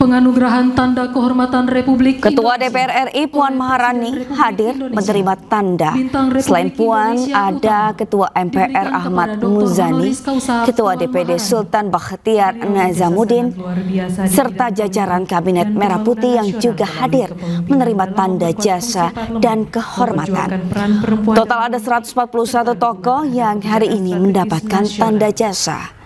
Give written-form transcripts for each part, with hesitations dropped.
Penganugerahan Tanda Kehormatan Republik Ketua DPR RI Puan Maharani hadir menerima tanda. Selain Puan, ada Ketua MPR Ahmad Muzani, Ketua DPD Sultan Bakhtiar Nazamuddin, serta jajaran Kabinet Merah Putih yang juga hadir menerima tanda jasa dan kehormatan. Total ada 141 tokoh yang hari ini mendapatkan tanda jasa.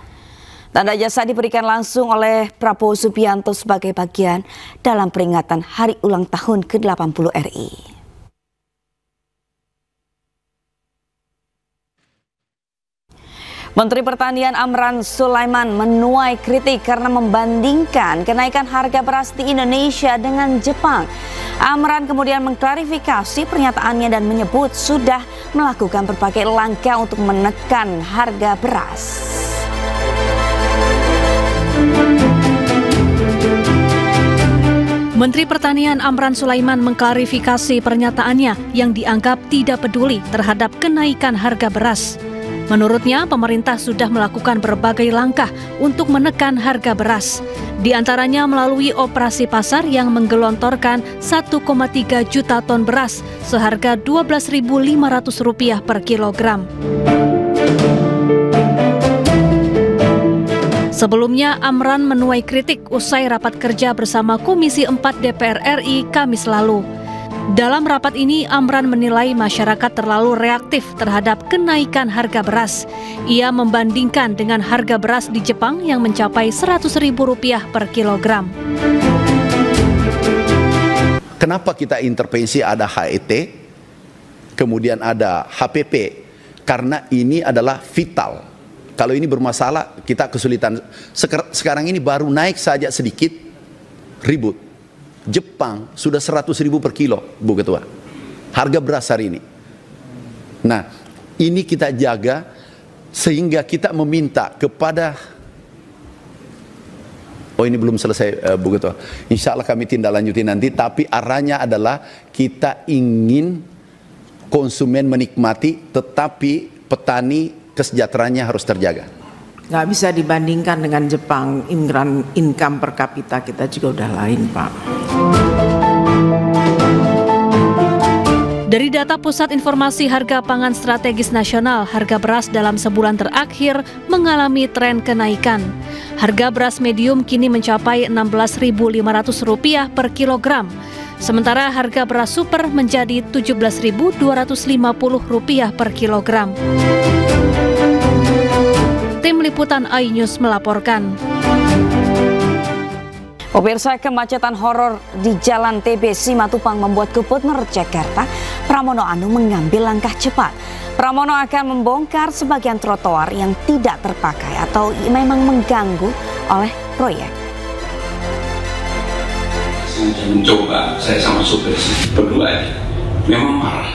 Tanda jasa diberikan langsung oleh Prabowo Subianto sebagai bagian dalam peringatan Hari Ulang Tahun ke-80 RI. Menteri Pertanian Amran Sulaiman menuai kritik karena membandingkan kenaikan harga beras di Indonesia dengan Jepang. Amran kemudian mengklarifikasi pernyataannya dan menyebut sudah melakukan berbagai langkah untuk menekan harga beras. Menteri Pertanian Amran Sulaiman mengklarifikasi pernyataannya yang dianggap tidak peduli terhadap kenaikan harga beras. Menurutnya, pemerintah sudah melakukan berbagai langkah untuk menekan harga beras. Di antaranya melalui operasi pasar yang menggelontorkan 1,3 juta ton beras seharga Rp12.500 per kilogram. Sebelumnya, Amran menuai kritik usai rapat kerja bersama Komisi 4 DPR RI Kamis lalu. Dalam rapat ini, Amran menilai masyarakat terlalu reaktif terhadap kenaikan harga beras. Ia membandingkan dengan harga beras di Jepang yang mencapai Rp100.000 per kilogram. Kenapa kita intervensi ada HET, kemudian ada HPP? Karena ini adalah vital. Kalau ini bermasalah, kita kesulitan. Sekarang ini baru naik saja sedikit, ribut. Jepang sudah 100.000 per kilo, Bu Ketua. Harga beras hari ini. Nah, ini kita jaga sehingga kita meminta kepada... Oh, ini belum selesai, Bu Ketua. Insya Allah kami tindak lanjuti nanti, tapi arahnya adalah kita ingin konsumen menikmati, tetapi petani kesejahteraannya harus terjaga. Nggak bisa dibandingkan dengan Jepang, income per kapita kita juga udah lain, Pak. Dari data Pusat Informasi Harga Pangan Strategis Nasional, harga beras dalam sebulan terakhir mengalami tren kenaikan. Harga beras medium kini mencapai Rp16.500 per kilogram. Sementara harga beras super menjadi Rp17.250 per kilogram. Tim Liputan iNews melaporkan. Pemirsa, kemacetan horor di Jalan TB Simatupang membuat Gubernur Jakarta Pramono Anung mengambil langkah cepat. Pramono akan membongkar sebagian trotoar yang tidak terpakai atau memang mengganggu oleh proyek. Saya mencoba, saya sama supir berdua memang parah.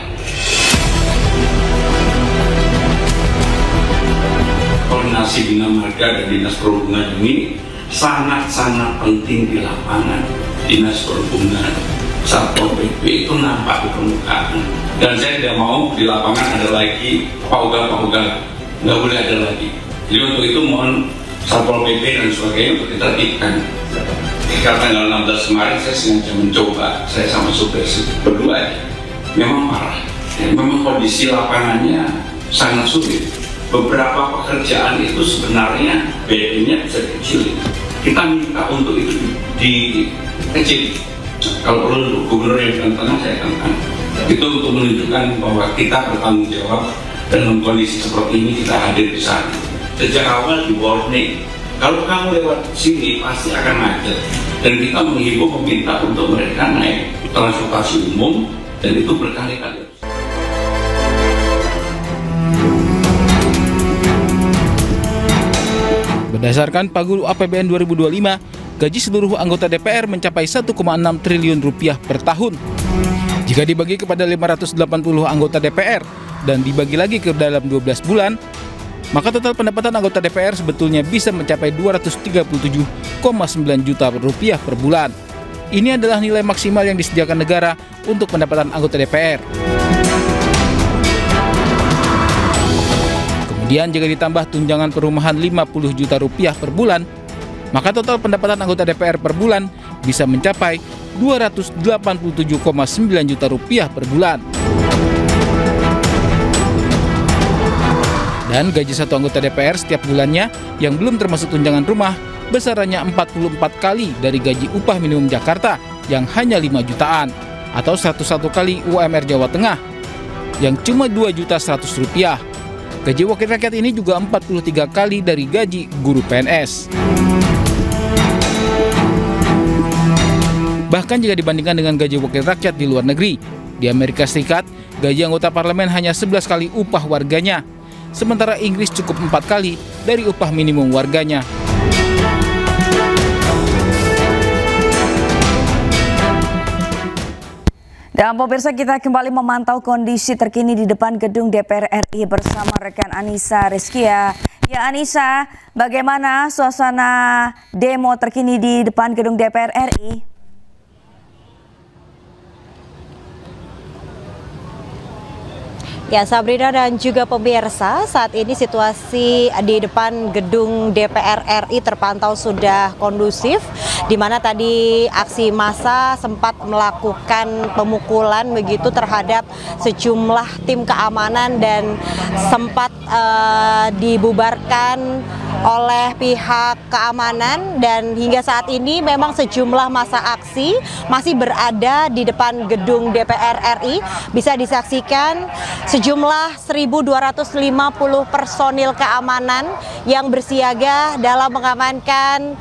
Koordinasi Bina Marga dan Dinas Perhubungan ini sangat-sangat penting di lapangan. Dinas Perhubungan, Satpol PP itu nampak di permukaan. Dan saya tidak mau di lapangan ada lagi paugal-paugal, nggak boleh ada lagi. Jadi untuk itu mohon Satpol PP dan sebagainya untuk ditertibkan. Ketika tanggal 16 kemarin saya sengaja mencoba, saya sama supir berdua memang parah. Dan memang kondisi lapangannya sangat sulit. Beberapa pekerjaan itu sebenarnya BD-nya bisa dikecilin. Kita minta untuk itu dikecil. Kalau perlu gubernur yang tengah saya tantang. Itu untuk menunjukkan bahwa kita bertanggung jawab dalam kondisi seperti ini kita hadir di sana. Sejak awal di warning, kalau kamu lewat sini pasti akan macet. Dan kita menghimbau meminta untuk mereka naik transportasi umum dan itu berkali-kali. Berdasarkan Pagu APBN 2025, gaji seluruh anggota DPR mencapai 1,6 triliun rupiah per tahun. Jika dibagi kepada 580 anggota DPR dan dibagi lagi ke dalam 12 bulan, maka total pendapatan anggota DPR sebetulnya bisa mencapai 237,9 juta rupiah per bulan. Ini adalah nilai maksimal yang disediakan negara untuk pendapatan anggota DPR. Kemudian jika ditambah tunjangan perumahan 50 juta rupiah per bulan, maka total pendapatan anggota DPR per bulan bisa mencapai Rp287,9 juta per bulan. Dan gaji satu anggota DPR setiap bulannya yang belum termasuk tunjangan rumah besarannya 44 kali dari gaji upah minimum Jakarta yang hanya 5 jutaan atau 101 kali UMR Jawa Tengah yang cuma Rp2.100.000. Gaji wakil rakyat ini juga 43 kali dari gaji guru PNS. Bahkan jika dibandingkan dengan gaji wakil rakyat di luar negeri, di Amerika Serikat, gaji anggota parlemen hanya 11 kali upah warganya. Sementara Inggris cukup 4 kali dari upah minimum warganya. Dan pemirsa, kita kembali memantau kondisi terkini di depan gedung DPR RI bersama rekan Anissa Rizkia. Ya Anissa, bagaimana suasana demo terkini di depan gedung DPR RI? Ya, Sabrina dan juga pemirsa, saat ini situasi di depan gedung DPR RI terpantau sudah kondusif, di mana tadi aksi massa sempat melakukan pemukulan begitu terhadap sejumlah tim keamanan dan sempat dibubarkan oleh pihak keamanan, dan hingga saat ini memang sejumlah massa aksi masih berada di depan gedung DPR RI. Bisa disaksikan sejumlah 1.250 personil keamanan yang bersiaga dalam mengamankan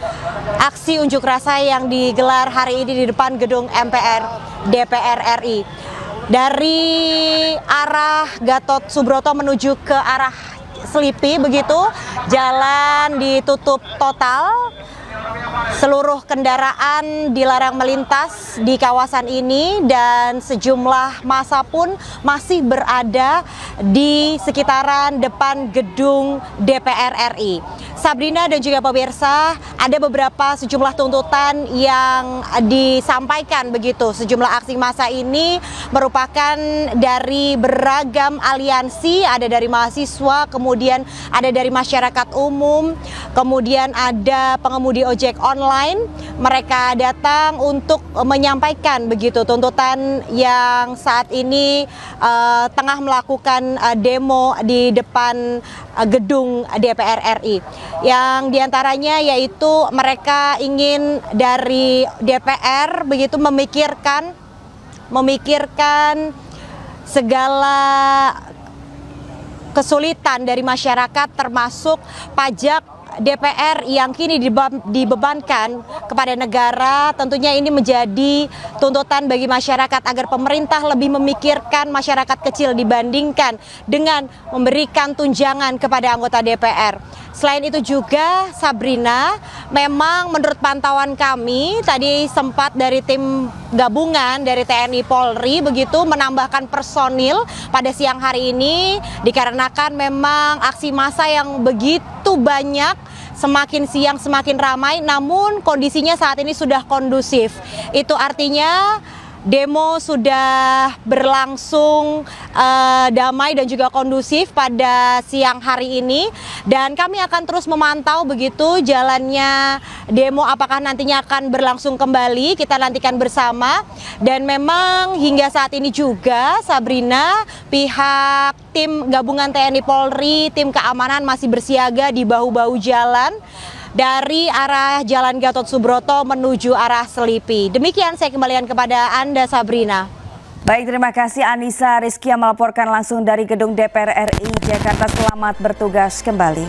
aksi unjuk rasa yang digelar hari ini di depan gedung DPR RI. Dari arah Gatot Subroto menuju ke arah Selipi begitu, jalan ditutup total. Seluruh kendaraan dilarang melintas di kawasan ini dan sejumlah massa pun masih berada di sekitaran depan gedung DPR RI. Sabrina dan juga pemirsa, ada beberapa sejumlah tuntutan yang disampaikan begitu. Sejumlah aksi massa ini merupakan dari beragam aliansi, ada dari mahasiswa, kemudian ada dari masyarakat umum, kemudian ada pengemudi ojek online. Mereka datang untuk menyampaikan begitu tuntutan yang saat ini tengah melakukan demo di depan gedung DPR RI. Yang diantaranya yaitu mereka ingin dari DPR begitu memikirkan segala kesulitan dari masyarakat, termasuk pajak DPR yang kini dibebankan kepada negara. Tentunya ini menjadi tuntutan bagi masyarakat agar pemerintah lebih memikirkan masyarakat kecil dibandingkan dengan memberikan tunjangan kepada anggota DPR. Selain itu juga, Sabrina, memang menurut pantauan kami tadi sempat dari tim gabungan dari TNI Polri begitu menambahkan personil pada siang hari ini dikarenakan memang aksi massa yang begitu banyak, semakin siang semakin ramai, namun kondisinya saat ini sudah kondusif. Itu artinya demo sudah berlangsung damai dan juga kondusif pada siang hari ini, dan kami akan terus memantau begitu jalannya demo, apakah nantinya akan berlangsung kembali, kita nantikan bersama. Dan memang hingga saat ini juga, Sabrina, pihak tim gabungan TNI Polri, tim keamanan masih bersiaga di bahu-bahu jalan dari arah Jalan Gatot Subroto menuju arah Selipi. Demikian saya kembalikan kepada Anda, Sabrina. Baik, terima kasih Anissa Rizkia melaporkan langsung dari gedung DPR RI Jakarta. Selamat bertugas kembali.